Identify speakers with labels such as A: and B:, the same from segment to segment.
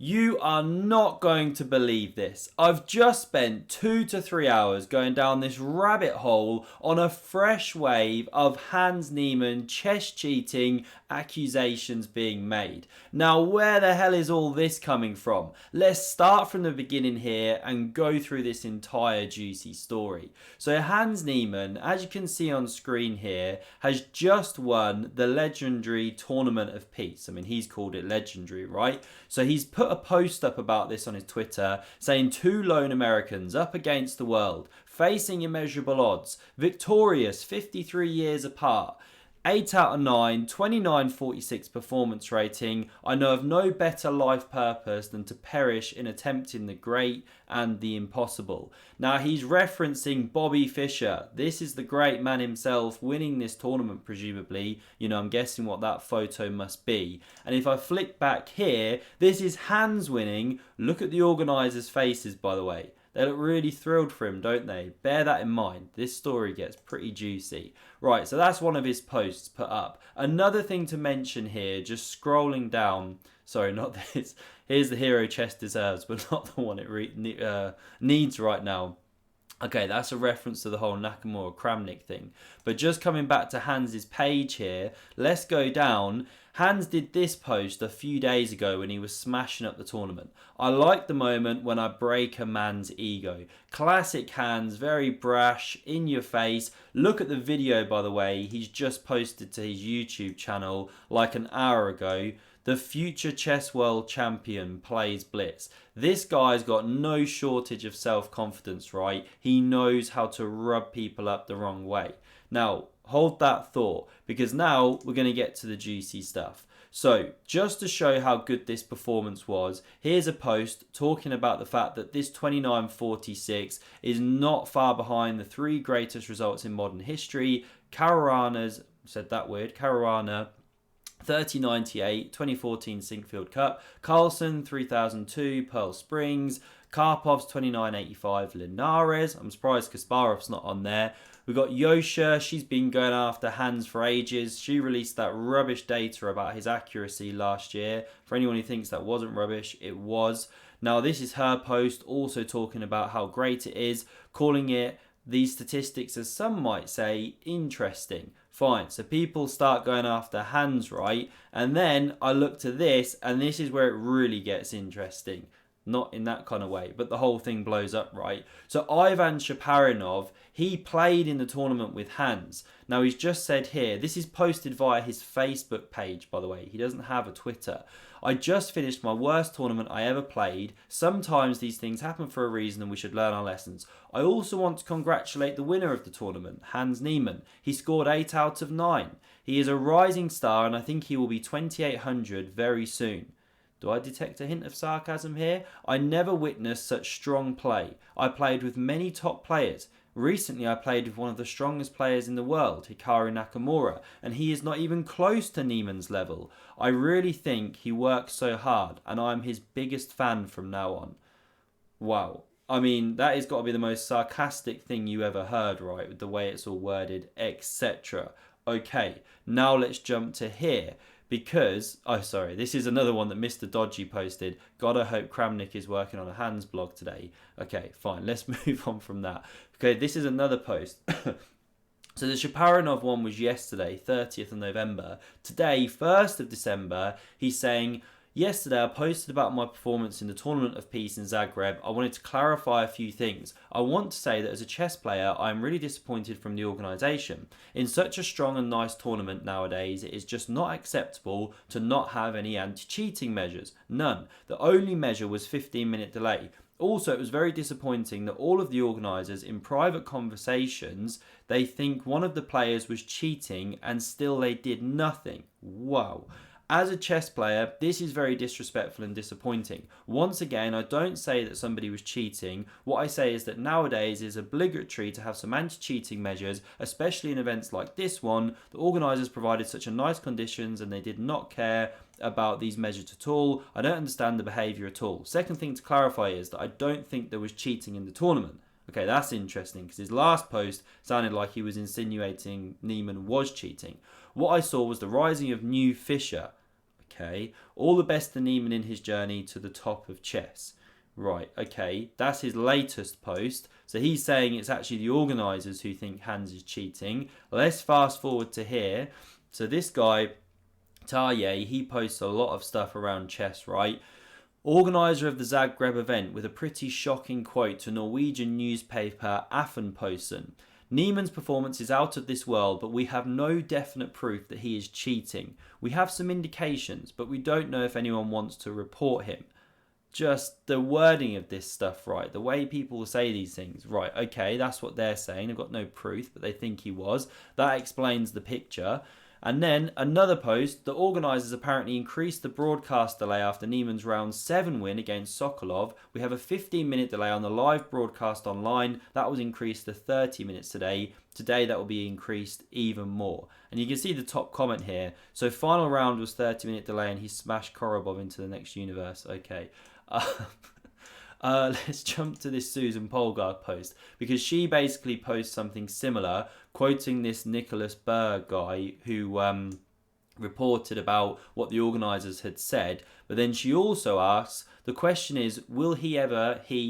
A: You are not going to believe this. I've just spent 2 to 3 hours going down this rabbit hole on a fresh wave of Hans Niemann chess cheating accusations being made. Now, where the hell is all this coming from? Let's start from the beginning here and go through this entire juicy story. So Hans Niemann, as you can see on screen here, has just won the legendary Tournament of Peace. I mean, he's called it legendary, right? So he's put a post up about this on his Twitter saying 2 lone Americans up against the world, facing immeasurable odds, victorious 53 years apart. 8 out of 9, 29.46 performance rating. I know of no better life purpose than to perish in attempting the great and the impossible. Now he's referencing Bobby Fischer. This is the great man himself winning this tournament, presumably. You know, I'm guessing what that photo must be. And if I flick back here, this is Hans winning. Look at the organisers' faces, by the way. They look really thrilled for him, don't they? Bear that in mind. This story gets pretty juicy. Right, so that's one of his posts put up. Another thing to mention here, just scrolling down. Sorry, not this. Here's the hero chess deserves, but not the one it needs right now. Okay, that's a reference to the whole Nakamura Kramnik thing. But just coming back to Hans's page here, let's go down. Hans did this post a few days ago when he was smashing up the tournament. I like the moment when I break a man's ego. Classic Hans, very brash, in your face. Look at the video, by the way, he's just posted to his YouTube channel like an hour ago. The future chess world champion plays blitz. This guy's got no shortage of self-confidence, right? He knows how to rub people up the wrong way. Now, hold that thought, because now we're going to get to the juicy stuff. So, just to show how good this performance was, here's a post talking about the fact that this 29.46 is not far behind the 3 greatest results in modern history. Caruana's, said that weird, Caruana 3098, 2014 Sinkfield Cup, Carlsen 3002, Pearl Springs, Karpov's 2985, Linares. I'm surprised Kasparov's not on there. We've got Yosha, she's been going after Hans for ages. She released that rubbish data about his accuracy last year. For anyone who thinks that wasn't rubbish, it was. Now this is her post also talking about how great it is, calling it, these statistics, as some might say, interesting. Fine, so people start going after Hans, right? And then I look to this, and this is where it really gets interesting. Not in that kind of way, but the whole thing blows up, right? So Ivan Shaparinov, he played in the tournament with Hans. Now he's just said here, this is posted via his Facebook page, by the way. He doesn't have a Twitter. I just finished my worst tournament I ever played. Sometimes these things happen for a reason and we should learn our lessons. I also want to congratulate the winner of the tournament, Hans Niemann. He scored 8 out of 9. He is a rising star and I think he will be 2800 very soon. Do I detect a hint of sarcasm here? I never witnessed such strong play. I played with many top players. Recently I played with one of the strongest players in the world, Hikaru Nakamura, and he is not even close to Niemann's level. I really think he works so hard and I'm his biggest fan from now on. Wow. I mean, that has got to be the most sarcastic thing you ever heard, right? With the way it's all worded, etc. Okay, now let's jump to here. Because, oh sorry, this is another one that Mr. Dodgy posted. Gotta hope Kramnik is working on a Hans blog today. Okay, fine, let's move on from that. Okay, this is another post. So the Shaparinov one was yesterday, 30th of November. Today, 1st of December, he's saying, yesterday I posted about my performance in the Tournament of Peace in Zagreb. I wanted to clarify a few things. I want to say that as a chess player, I am really disappointed from the organisation. In such a strong and nice tournament nowadays, it is just not acceptable to not have any anti-cheating measures. None. The only measure was 15-minute delay. Also, it was very disappointing that all of the organisers in private conversations, they think one of the players was cheating and still they did nothing. Wow. As a chess player, this is very disrespectful and disappointing. Once again, I don't say that somebody was cheating. What I say is that nowadays it is obligatory to have some anti-cheating measures, especially in events like this one. The organisers provided such a nice conditions and they did not care about these measures at all. I don't understand the behaviour at all. Second thing to clarify is that I don't think there was cheating in the tournament. Okay, that's interesting because his last post sounded like he was insinuating Niemann was cheating. What I saw was the rising of new Fischer. okay. All the best to Niemann in his journey to the top of chess. Right, okay, that's his latest post. So he's saying it's actually the organisers who think Hans is cheating. Let's fast forward to here. So this guy, Tarje, he posts a lot of stuff around chess, right? Organiser of the Zagreb event with a pretty shocking quote to Norwegian newspaper Aftenposten. Niemann's performance is out of this world, but we have no definite proof that he is cheating. We have some indications, but we don't know if anyone wants to report him. Just the wording of this stuff, right? The way people say these things, right? Okay, that's what they're saying. They've got no proof, but they think he was. That explains the picture. And then another post, the organisers apparently increased the broadcast delay after Niemann's round 7 win against Sokolov. We have a 15-minute delay on the live broadcast online. That was increased to 30 minutes today. Today that will be increased even more. And you can see the top comment here. So final round was 30-minute delay and he smashed Korobov into the next universe. Okay. Let's jump to this Susan Polgar post, because she basically posts something similar, quoting this Nicholas Berg guy who reported about what the organisers had said. But then she also asks, the question is, will he,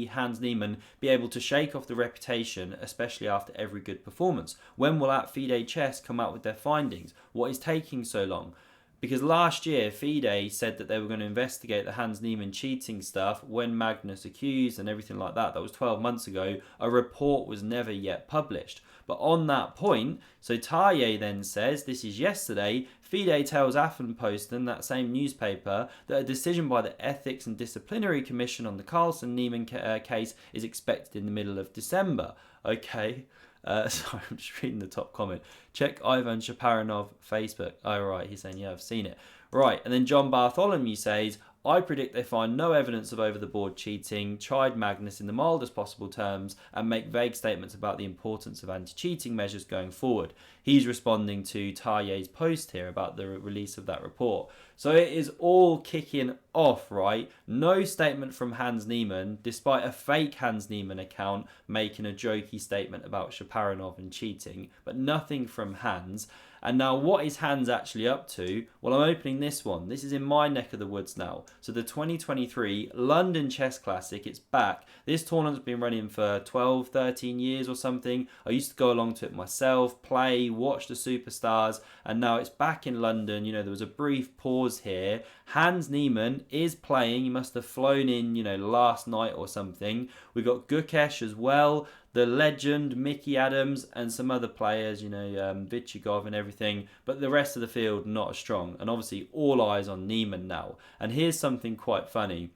A: Hans Niemann, be able to shake off the reputation, especially after every good performance? When will FIDE Chess come out with their findings? What is taking so long? Because last year, FIDE said that they were going to investigate the Hans Niemann cheating stuff when Magnus accused and everything like that. That was 12 months ago. A report was never yet published. But on that point, so Tarje then says, this is yesterday, FIDE tells Aftenposten, that same newspaper, that a decision by the Ethics and Disciplinary Commission on the Carlsen-Niemann case is expected in the middle of December. Okay. Sorry, I'm just reading the top comment. Check Ivan Shaparinov Facebook. Oh, right, he's saying, yeah, I've seen it. Right, and then John Bartholomew says, I predict they find no evidence of over-the-board cheating, chide Magnus in the mildest possible terms, and make vague statements about the importance of anti-cheating measures going forward. He's responding to Tarje's post here about the release of that report. So it is all kicking off, right? No statement from Hans Niemann, despite a fake Hans Niemann account making a jokey statement about Shaparinov and cheating, but nothing from Hans. And now what is Hans actually up to? Well, I'm opening this one. This is in my neck of the woods now. So the 2023 London Chess Classic, it's back. This tournament's been running for 12, 13 years or something. I used to go along to it myself, play, watch the superstars, and now it's back in London. You know, there was a brief pause here. Hans Niemann is playing. He must have flown in, you know, last night or something. We got Gukesh as well, the legend, Mickey Adams, and some other players, you know, Vichigov and everything, but the rest of the field not as strong. And obviously all eyes on Niemann now. And here's something quite funny.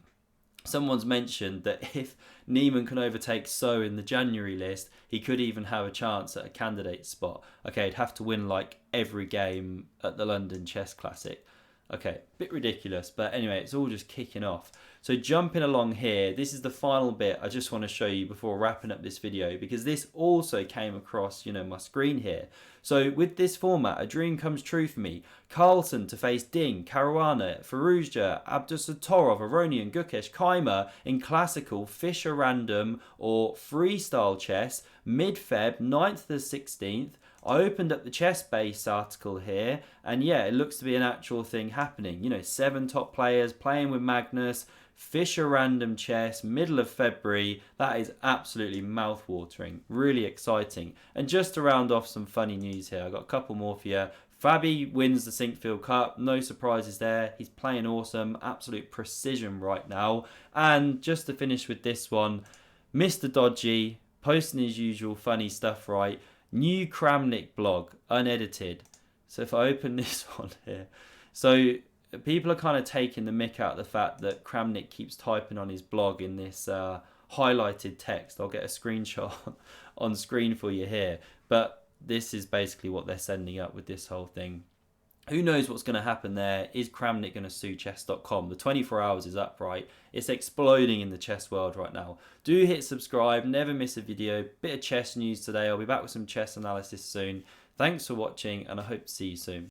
A: Someone's mentioned that if Niemann can overtake So in the January list, he could even have a chance at a candidate spot. Okay, he'd have to win like every game at the London Chess Classic. Okay, bit ridiculous, but anyway, it's all just kicking off. So jumping along here, this is the final bit I just want to show you before wrapping up this video, because this also came across, you know, my screen here. So with this format, a dream comes true for me. Carlsen to face Ding, Caruana, Firouzja, Abdusattorov, Aronian, Gukesh, Keimer in classical, Fischer random or freestyle chess, mid-Feb, 9th to 16th. I opened up the Chess Base article here, and yeah, it looks to be an actual thing happening. You know, 7 top players playing with Magnus, Fischer random chess, middle of February. That is absolutely mouth-watering, really exciting. And just to round off some funny news here, I've got a couple more for you. Fabi wins the Sinkfield Cup, no surprises there. He's playing awesome, absolute precision right now. And just to finish with this one, Mr. Dodgy, posting his usual funny stuff, right? New Kramnik blog, unedited. So if I open this one here, so people are kind of taking the mick out of the fact that Kramnik keeps typing on his blog in this highlighted text. I'll get a screenshot on screen for you here. But this is basically what they're sending up with this whole thing. Who knows what's going to happen there? Is Kramnik going to sue chess.com? The 24 hours is up, right? It's exploding in the chess world right now. Do hit subscribe, never miss a video. Bit of chess news today. I'll be back with some chess analysis soon. Thanks for watching, and I hope to see you soon.